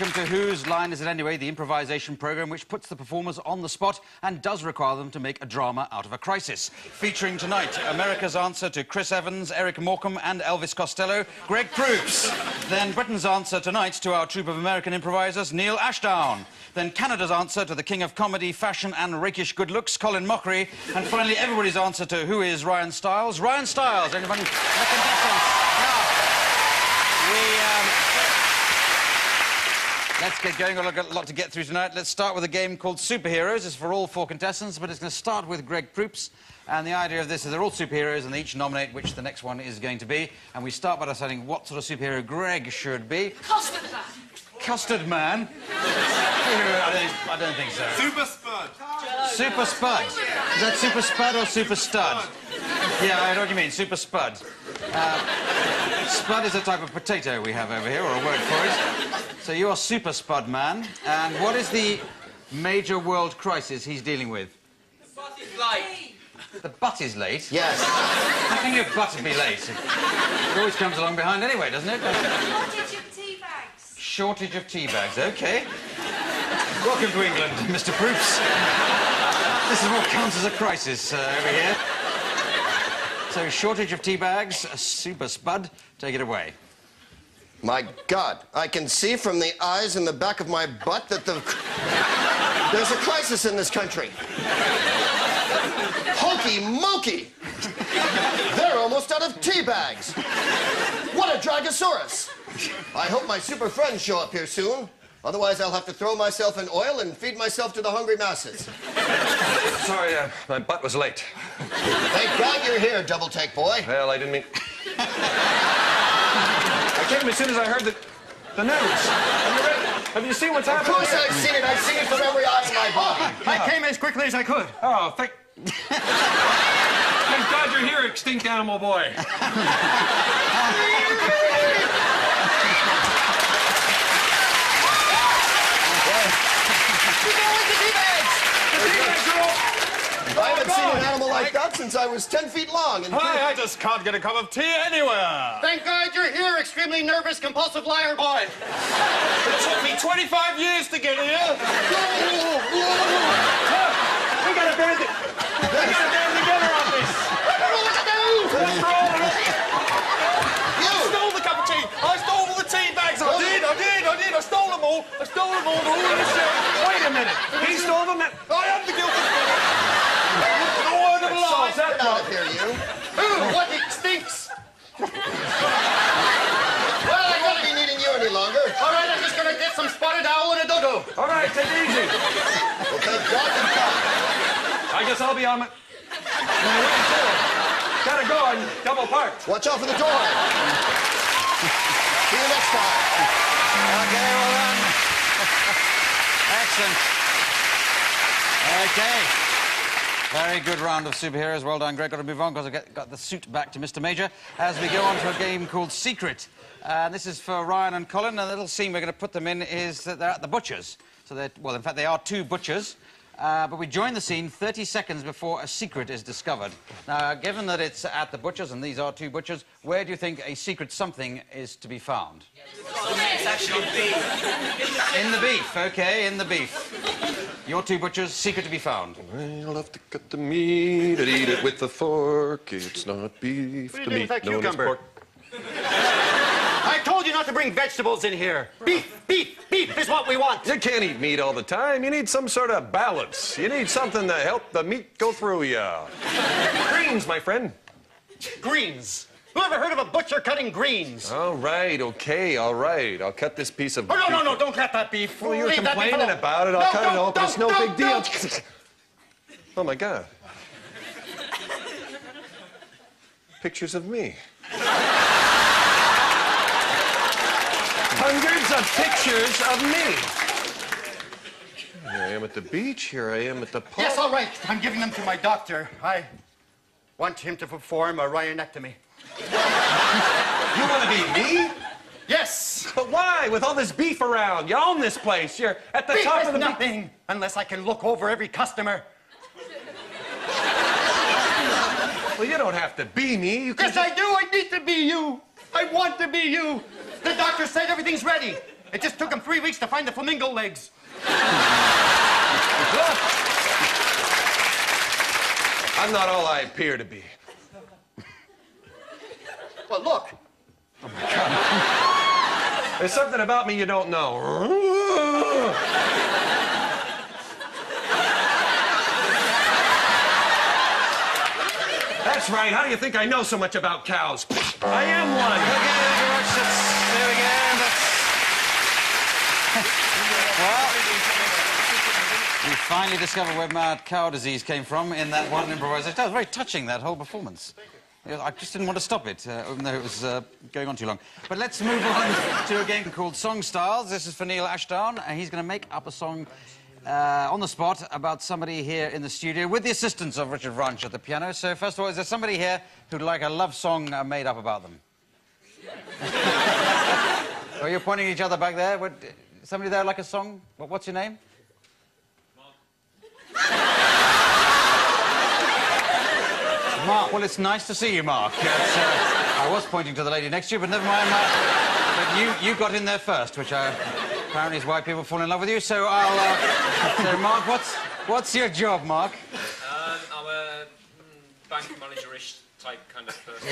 welcome to Whose Line Is It Anyway, the improvisation programme which puts the performers on the spot and does require them to make a drama out of a crisis. Featuring tonight, America's answer to Chris Evans, Eric Morecambe and Elvis Costello, Greg Proops. Then Britain's answer tonight to our troupe of American improvisers, Niall Ashdown. Then Canada's answer to the king of comedy, fashion and rakish good looks, Colin Mochrie. And finally, everybody's answer to who is Ryan Stiles. Ryan Stiles, anyone? The contestants. Let's get going. We've got a lot to get through tonight. Let's start with a game called Superheroes. It's for all 4 contestants, but it's going to start with Greg Proops. And the idea of this is they're all superheroes and they each nominate which the next one is going to be. And we start by deciding what sort of superhero Greg should be. Custard man. Custard man? I don't think so. Super Spud. Super Spud. Is that Super Spud or Super Stud? Yeah, I know what you mean. Super Spud. Spud is a type of potato we have over here, or a word for it. So you're Super Spud Man. And what is the major world crisis he's dealing with? The butt is late. The butt is late? Yes. How can your butt be late? It always comes along behind anyway, doesn't it? Shortage of tea bags. Shortage of tea bags, OK. Welcome to England, Mr. Proops. This is what counts as a crisis over here. So, shortage of tea bags, Super Spud, take it away. My God, I can see from the eyes in the back of my butt that there's a crisis in this country. Hokey mokey! They're almost out of tea bags. What a Dragosaurus! I hope my super friends show up here soon. Otherwise, I'll have to throw myself in oil and feed myself to the hungry masses. Sorry, my butt was late. Thank God you're here, double take boy. Well, I didn't mean... I came as soon as I heard the news. Have you seen what's happening? Of course I've seen it. I've seen it from every eye in my body. I came as quickly as I could. Oh, thank God you're here, extinct animal boy. I haven't seen an animal like that since I was 10 feet long. And I just can't get a cup of tea anywhere. Thank God you're here, extremely nervous, compulsive liar boy. It took me 25 years to get here. We gotta band together on this. I don't know what to do. What's wrong? I stole the cup of tea. I stole all the tea bags. I did. I stole them all. Wait a minute. He stole them? I am the guilty one. No word of law. get out of here, you. Ooh, what stinks. Well, I won't be needing you any longer. All right, I'm just gonna get some spotted owl and a dodo. All right, take it easy. Well, thank God you come. I guess I'll be on my way too. Gotta go. I'm double parked. Watch out for the door. See you next time. OK, well done. Excellent. OK. Very good round of superheroes. Well done, Greg. Got to move on because I've got the suit back to Mr. Major as we go on to a game called Secret. This is for Ryan and Colin. And the little scene we're going to put them in is that they're at the butcher's. So they're, well, in fact, they are two butchers. But we join the scene 30 seconds before a secret is discovered. Now, given that it's at the butcher's, and these are two butchers, where do you think a secret something is to be found? It's actually beef. In the beef, OK, in the beef. Your two butchers, secret to be found. I'll have to cut the meat and eat it with a fork. It's not beef. What are you The doing meat with that known as cucumber? pork. I told you not to bring vegetables in here. Beef, beef, beef is what we want. You can't eat meat all the time. You need some sort of balance. You need something to help the meat go through you. Greens, my friend. Greens. Who ever heard of a butcher cutting greens? All right, okay, all right. I'll cut this piece of... Oh, no, don't cut that beef. Well, you're Leave that beef complaining alone. about it. I'll cut it open. It's no big deal. don't. Oh, my God. Pictures of me. Hundreds of pictures of me. Here I am at the beach. Here I am at the park. Yes, all right. I'm giving them to my doctor. I want him to perform a rhinectomy. You want to be me? Yes. But why? With all this beef around, you own this place. You're at the Beef top is of the nothing unless I can look over every customer. Well, you don't have to be me. You can Yes, I do. I need to be you. I want to be you. The doctor said everything's ready. It just took him 3 weeks to find the flamingo legs. I'm not all I appear to be. Well, look. There's something about me you don't know. That's right. How do you think I know so much about cows? I am one. Okay, thank you very much. There we go. Well, we finally discovered where mad cow disease came from in that one improvisation. That was very touching, that whole performance. I just didn't want to stop it, even though it was going on too long. But let's move on to a game called Song Stiles. This is for Niall Ashdown, and he's going to make up a song on the spot about somebody here in the studio with the assistance of Richard Branch at the piano. So, first of all, is there somebody here who'd like a love song made up about them? Oh, you're pointing at each other back there. Somebody there like a song? What's your name? Mark, well, it's nice to see you, Mark. I was pointing to the lady next to you, but never mind, Mark. But you got in there first, which apparently is why people fall in love with you. So so, Mark, what's your job, Mark? I'm a bank manager-ish type kind of person.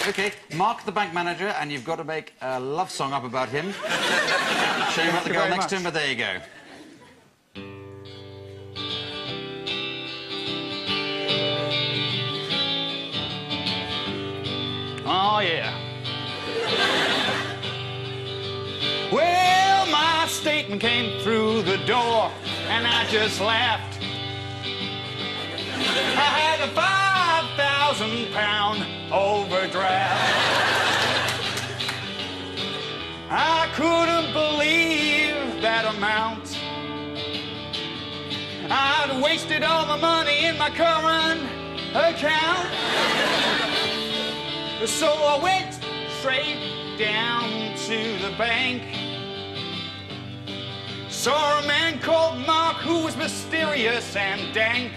Okay, Mark the bank manager, and you've got to make a love song up about him. Shame about the girl next to him, but there you go. Oh, yeah. Well, my statement came through the door, and I just laughed. I had a £5,000 overdraft. I couldn't believe that amount. I'd wasted all the money in my current account. So I went straight down to the bank. Saw a man called Mark who was mysterious and dank.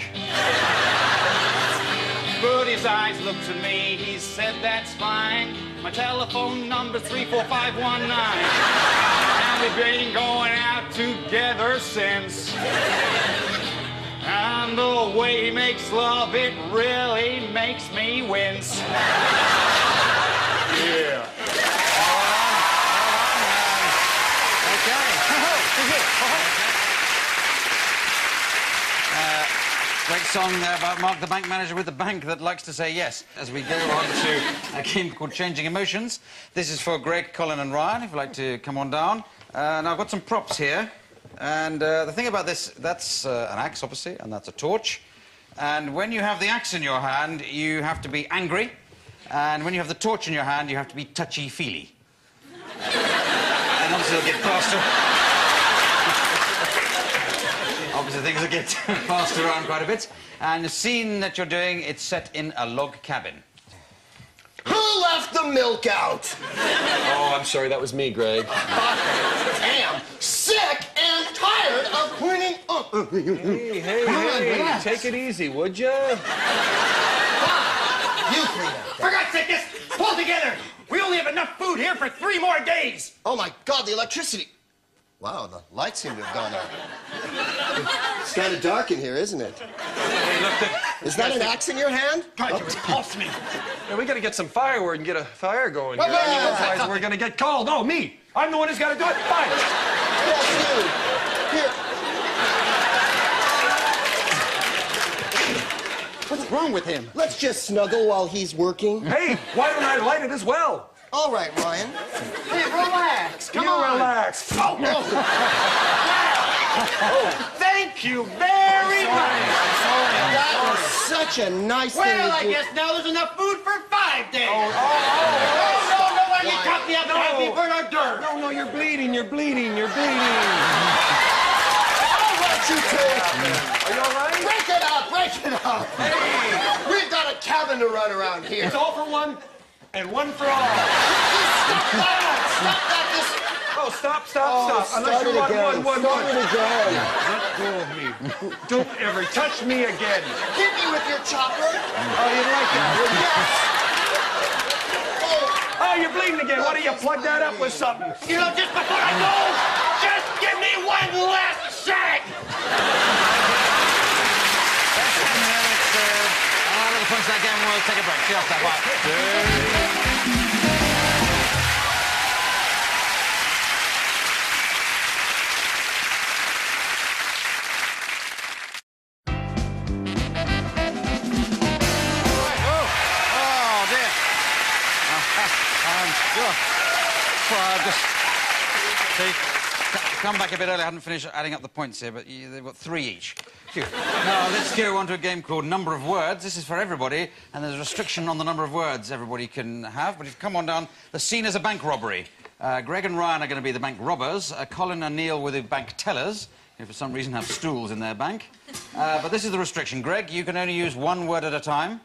But his eyes looked at me, he said, that's fine. My telephone number's 34519. And we've been going out together since. And the way he makes love, it really makes me wince. Yeah. Great song there about Mark, the bank manager with the bank that likes to say yes. As we go on to a game called Changing Emotions. This is for Greg, Colin and Ryan, if you'd like to come on down. Now, I've got some props here. And the thing about this, that's an axe, obviously, and that's a torch. And when you have the axe in your hand, you have to be angry. And when you have the torch in your hand, you have to be touchy-feely. And obviously, it'll get faster. Obviously, things will get passed around quite a bit. And the scene that you're doing, it's set in a log cabin. Who left the milk out? Oh, I'm sorry, that was me, Greg. Damn, sick and tired of cleaning up. Hey, take it easy, would ya? You clean up. For God's sake, just pull together. We only have enough food here for 3 more days. Oh, my God, the electricity. Wow, the lights seem to have gone out. It's kind of dark in here, isn't it? Hey, look, Is that an axe in your hand? God, you repulse me. yeah, we gotta get some firewood and get a fire going Well, here. well, Otherwise, we're gonna get cold. No, me. I'm the one who's gotta do it. Fine. Yes, you. Here. What's wrong with him? Let's just snuggle while he's working. Hey, why don't I light it as well? All right, Ryan. Hey, relax. Come you on. relax. Oh, thank you very much. That was such a nice thing Well, to I do. guess now there's enough food for 5 days. Oh, No, you Why? cut me up and have me burn our dirt. no, you're bleeding, you're bleeding, you're bleeding. I'll let you take. Are you all right? Break it up, break it up. Hey, we've got a cabin to run around here. It's all for one and one for all. Stop that! Stop that! This... Oh, stop. Oh, Unless you want one. Start it again. Let go of me. Don't ever touch me again. Hit me with your chopper. Oh, you like that? Yes. you're bleeding again. Why don't you plug that up with something? You know, just before I go, just give me one last shake. Little punch that game. We'll take a break. See you after that. Bye. Come back a bit early. I hadn't finished adding up the points here, but they've got 3 each. Phew. Now, let's go on to a game called Number of Words. This is for everybody, and there's a restriction on the number of words everybody can have. But if you come on down, the scene is a bank robbery. Greg and Ryan are going to be the bank robbers. Colin and Neil were the bank tellers, who for some reason have stools in their bank. But this is the restriction. Greg, you can only use 1 word at a time.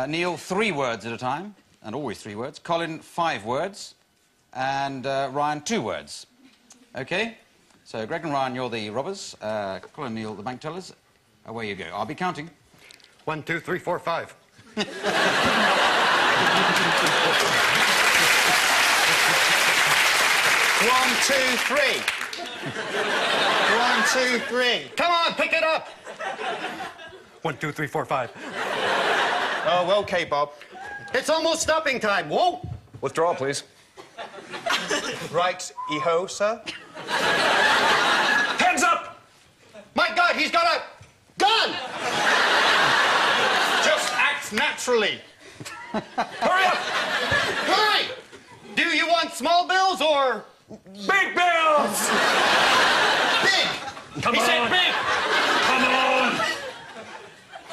Neil, 3 words at a time, and always 3 words. Colin, 5 words. And Ryan, 2 words. OK? So, Greg and Ryan, you're the robbers. Colin and Neil, the bank tellers. Away you go. I'll be counting. 1, 2, 3, 4, 5. 1, 2, 3. 1, 2, 3. Come on, pick it up. 1, 2, 3, 4, 5. Oh, OK, Bob. It's almost stopping time. Whoa. Withdraw, please. Right, Iho, sir. Hands up! My God, he's got a gun! Just act naturally. Hurry up! Hurry! Do you want small bills or... Big bills! Big! Come He on! said big! Come on!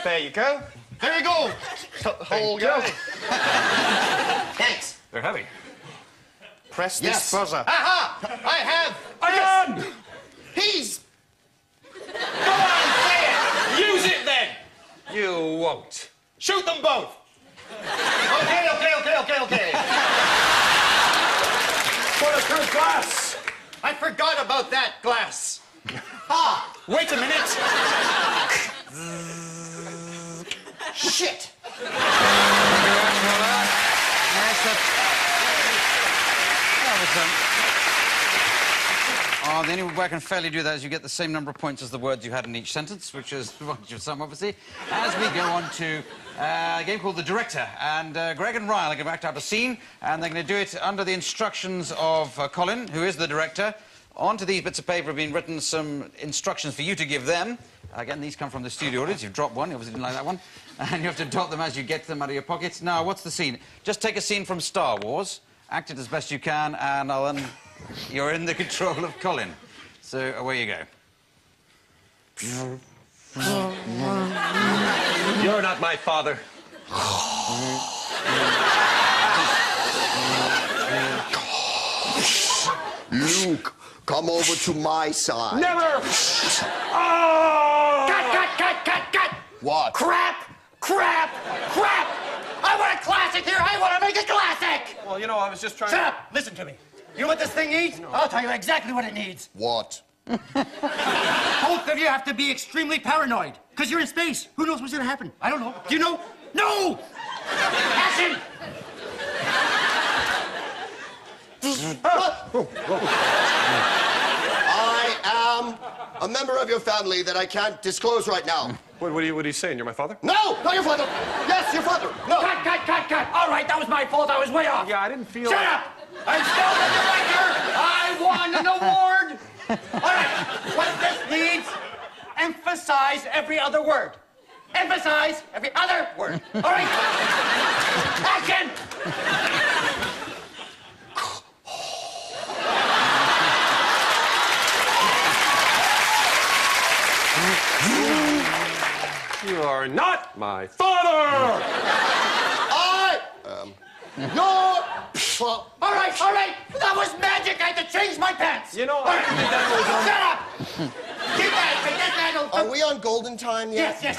There you go. There you go. Whole you. guy. Thanks. They're heavy. Press Yes. this buzzer. Aha! I have... A gun! He's... Go on, say it! Use it then! You won't. Shoot them both! Okay. Put it through glass! I forgot about that glass. Ah, wait a minute. Shit! The only way I can fairly do that is you get the same number of points as the words you had in each sentence, which is the advantage of some, obviously. As we go on to a game called The Director. And Greg and Ryan are going to act out a scene, and they're going to do it under the instructions of Colin, who is the director. Onto these bits of paper have been written some instructions for you to give them. Again, these come from the studio audience. You've dropped one. You obviously didn't like that one. And you have to dot them as you get them out of your pockets. Now, what's the scene? Just take a scene from Star Wars, act it as best you can, and you're in the control of Colin. So, away you go. You're not my father. Luke, come over to my side. Never! Oh! Cut! What? Crap! I want a classic here! I want to make a classic! Well, you know, I was just trying Shut up! Listen to me. You know what this thing needs? I'll tell you exactly what it needs. What? Both of you have to be extremely paranoid. Because you're in space. Who knows what's going to happen? I don't know. Do you know? No! Action! I am a member of your family that I can't disclose right now. What are you saying? You're my father? No! Not your father! Yes, your father! No! Cut! All right, that was my fault. I was way off. Yeah, I didn't feel... Shut up! I'm still the director! I won an award! All right, what this needs, emphasize every other word. Emphasize every other word. All right? Action! You are not my father! I am your father. All right. That was magic. I had to change my pants. You know, All right. Shut up! Get that. Are we on golden time yet? Yes.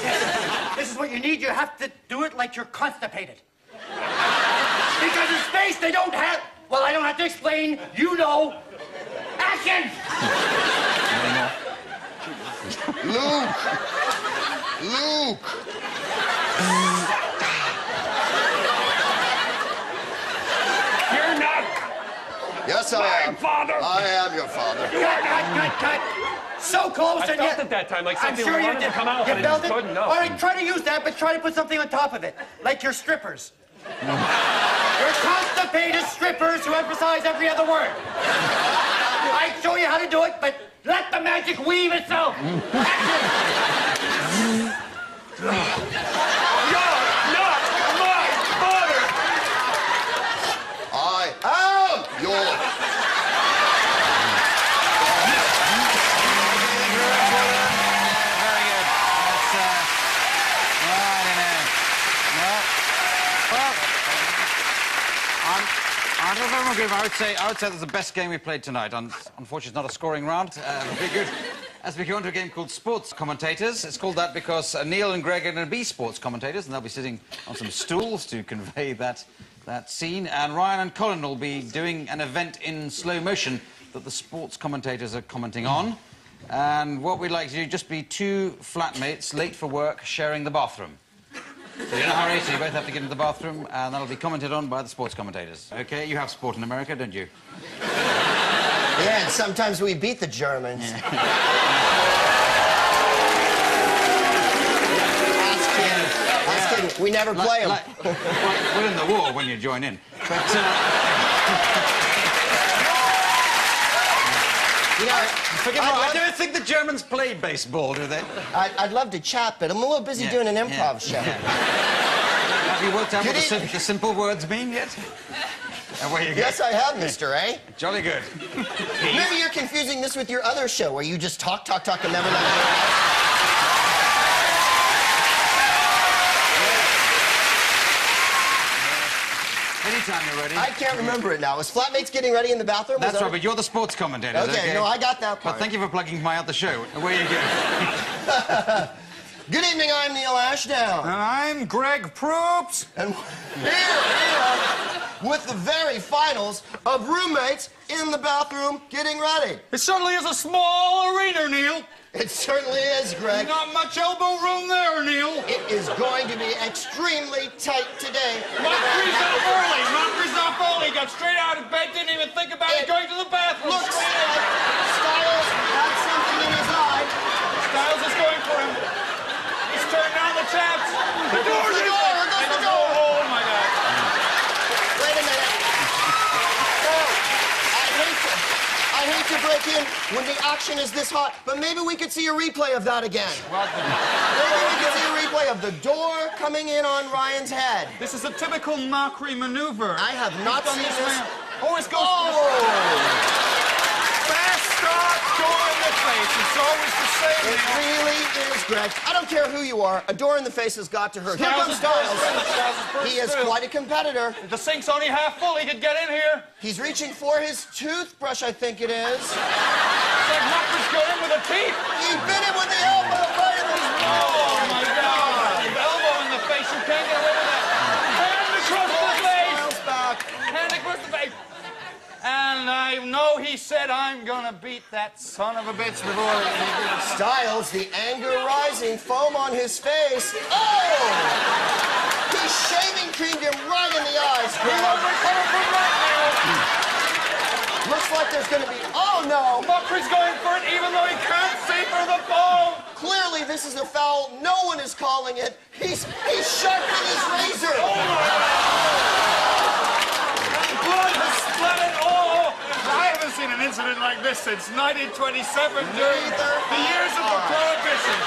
This is what you need. You have to do it like you're constipated. Because in space, they don't have... Well, I don't have to explain. You know. Action! Luke! You're Yes, I am. Father! I am your father. Cut. So close, I and felt yet... it that time, like I'm something sure you wanted did. to come out, You but it felt just it? couldn't, no. All right, try to use that, but try to put something on top of it, like your strippers. Your constipated strippers who emphasize every other word. I show you how to do it, but let the magic weave itself. Action! You're not my father! I am your... Very good. That's, I don't know. Well, I would say that's the best game we played tonight. Unfortunately, it's not a scoring round. Very good. As we go into a game called Sports Commentators. It's called that because Neil and Greg are going to be sports commentators, and they'll be sitting on some stools to convey that scene. And Ryan and Colin will be doing an event in slow motion that the sports commentators are commenting on. And what we'd like to do, just be two flatmates, late for work, sharing the bathroom. So you're in a hurry, so you both have to get into the bathroom, and that'll be commented on by the sports commentators. OK, you have sport in America, don't you? Yeah, and sometimes we beat the Germans. Yeah. That's kidding. We never play them. We're in the war when you join in. But, You know, forget me, I don't think the Germans play baseball, do they? I'd love to chat, but I'm a little busy doing an improv show. Have you worked out what the simple words mean yet? Away you go. Yes, I have, Mr. A. Jolly good. Maybe you're confusing this with your other show where you just talk, and never let anyone else. Anytime you're ready. I can't remember it now. Was Flatmates getting ready in the bathroom? That's right, but you're the sports commentator. Okay, no, I got that part. But thank you for plugging my other show. Away you go. Good evening, I'm Neil Ashdown. And I'm Greg Proops. And here we are with the very finals of roommates in the bathroom getting ready. It certainly is a small arena, Neil. It certainly is, Greg. Not much elbow room there, Neil. It is going to be extremely tight today. Mochree's up early. Mochree's up early. Got straight out of bed, didn't even think about it going to the bathroom. Looks like Stiles had something in his eye. Stiles is going for him. He's turned down the taps. The door's the door. There goes the door. Oh, my God. Wait a minute. Oh, I hate to break in when the action is this hot, but maybe we could see a replay of that again. Maybe we could see a replay of the door coming in on Ryan's head. This is a typical Mochrie maneuver. I have not seen this. Always goes fast start, door in the face. It's always the same. It really is, Greg. I don't care who you are. A door in the face has got to hurt. Here comes Stiles. He is quite a competitor. The sink's only half full. He could get in here. He's reaching for his toothbrush, I think it is. It's like Mochree's going in with a teeth. He bit him with the elbow right in his Oh, my God. Elbow in the face. You can't get away with that. Hand across the face. Stiles back. Hand across the face. And I know he said, I'm gonna beat that son of a bitch before he did. Stiles, the anger rising, foam on his face. Oh! He shaving creamed him right in the eyes, He won't Greg. recover from that Looks like there's going to be... Oh, no! now. Mochree's going for it even though he can't see through the foam. Clearly, this is a foul. No one is calling it. He's sharpening his razor. Oh, my God. Blood has splattered all. I haven't seen an incident like this since 1927 during the years of the Prohibition.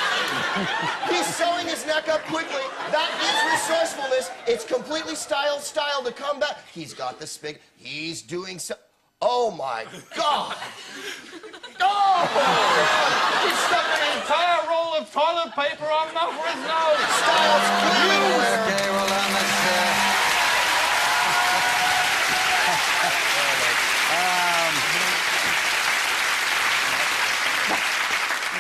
He's sewing his neck up quickly. That is resourcefulness. It's completely style to come back. He's got the spig. He's doing so... Oh, my God. Oh! He stuck an entire roll of toilet paper on Mochree's nose. Stiles clearly aware. OK, well done.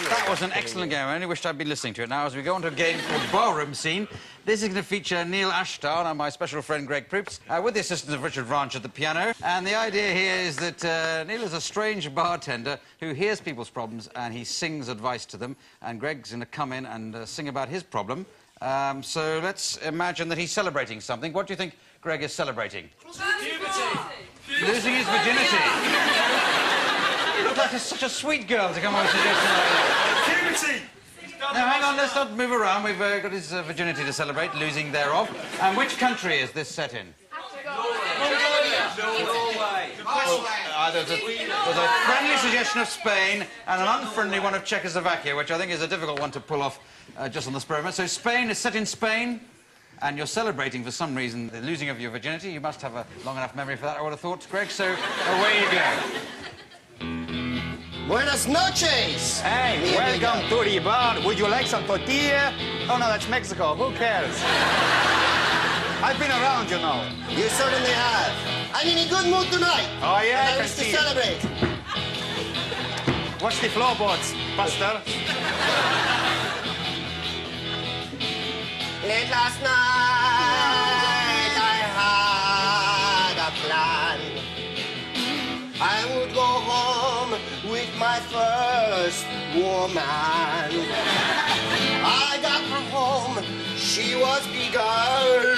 That was an excellent game. I only wished I'd been listening to it. Now, as we go on to a game called Barroom Scene, this is going to feature Neil Ashdown and my special friend Greg Proops, with the assistance of Richard Ranch at the piano. And the idea here is that Neil is a strange bartender who hears people's problems and he sings advice to them. And Greg's going to come in and sing about his problem. So let's imagine that he's celebrating something. What do you think Greg is celebrating? Puberty. losing his virginity. You look like such a sweet girl to come on with a suggestion like that. Puberty! Now, hang on, let's not move around. We've got his virginity to celebrate, losing thereof. And which country is this set in? There's a friendly suggestion of Spain and an unfriendly one of Czechoslovakia, which I think is a difficult one to pull off just on the spur of it. So Spain is set in Spain, and you're celebrating for some reason the losing of your virginity. You must have a long enough memory for that, I would have thought, Greg. So away you go. Buenas noches. Hey, welcome to the bar. Would you like some tortilla? Oh, no, that's Mexico. Who cares? I've been around, you know. You certainly have. I'm in a good mood tonight. Oh, yeah, And I I can wish to see it. celebrate. Watch the floorboards, Buster. Late last night, I had a plan. I would go home with my first woman. I got her home, she was beguiling.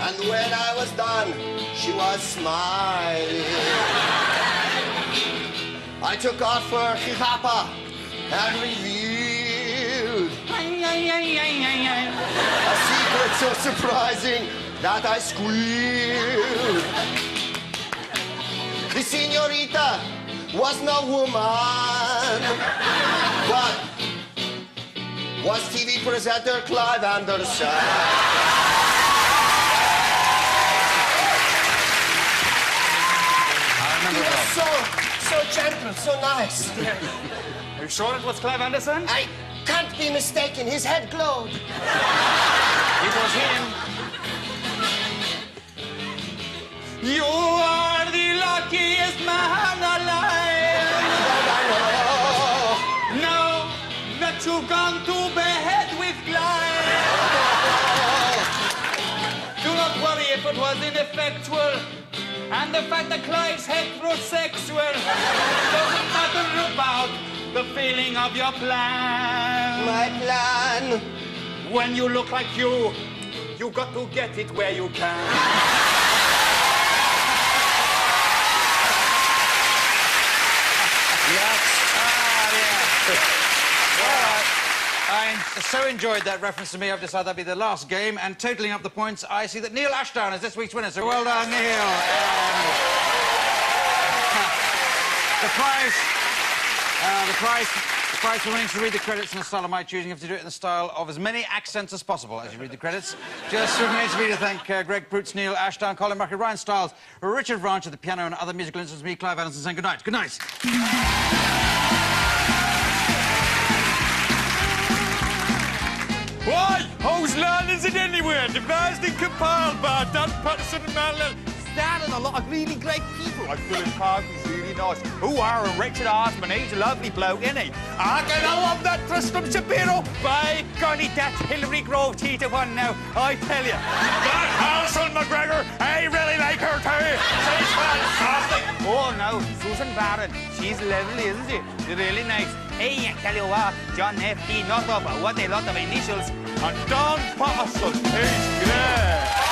And when I was done, she was smiling. I took off her hijapa and revealed a secret so surprising that I squealed. The señorita was no woman, but was TV presenter Clive Anderson. He was so gentle, so nice. Are you sure it was Clive Anderson? I can't be mistaken. His head glowed. It was him. You are the luckiest man alive. Now that you've gone to bed with Clive. Do not worry if it was ineffectual. And the fact that Clive's heterosexual doesn't matter about the feeling of your plan. My plan. When you look like you got to get it where you can. Yes. All right. I so enjoyed that reference to me, I've decided that'd be the last game, and totalling up the points, I see that Niall Ashdown is this week's winner, so well done, Neil. The prize for winning to read the credits in the style of my choosing. You have to do it in the style of as many accents as possible as you read the credits. Just remains for me to thank Greg Proops, Niall Ashdown, Colin, Mochrie, Ryan Stiles, Richard Branch at the piano and other musical instruments. Me, Clive Anderson, saying good night. Good night. Why? Whose land is it anywhere? Devised and compiled by Dan Patterson and Niall. Starring a lot of really great people like Philip Park, he's really nice. Who are a Richard Osman, he's a lovely bloke, isn't he? I love that Tristram Shapiro. By golly, that's Hilary Grove Tita one now, I tell you. That Alison McGregor, I really like her too. She's fantastic. Oh no, Susan Barron, she's lovely, isn't she? Really nice. Hey, I tell you what, John F.D. not over what a lot of initials. And Don Patterson, he's great.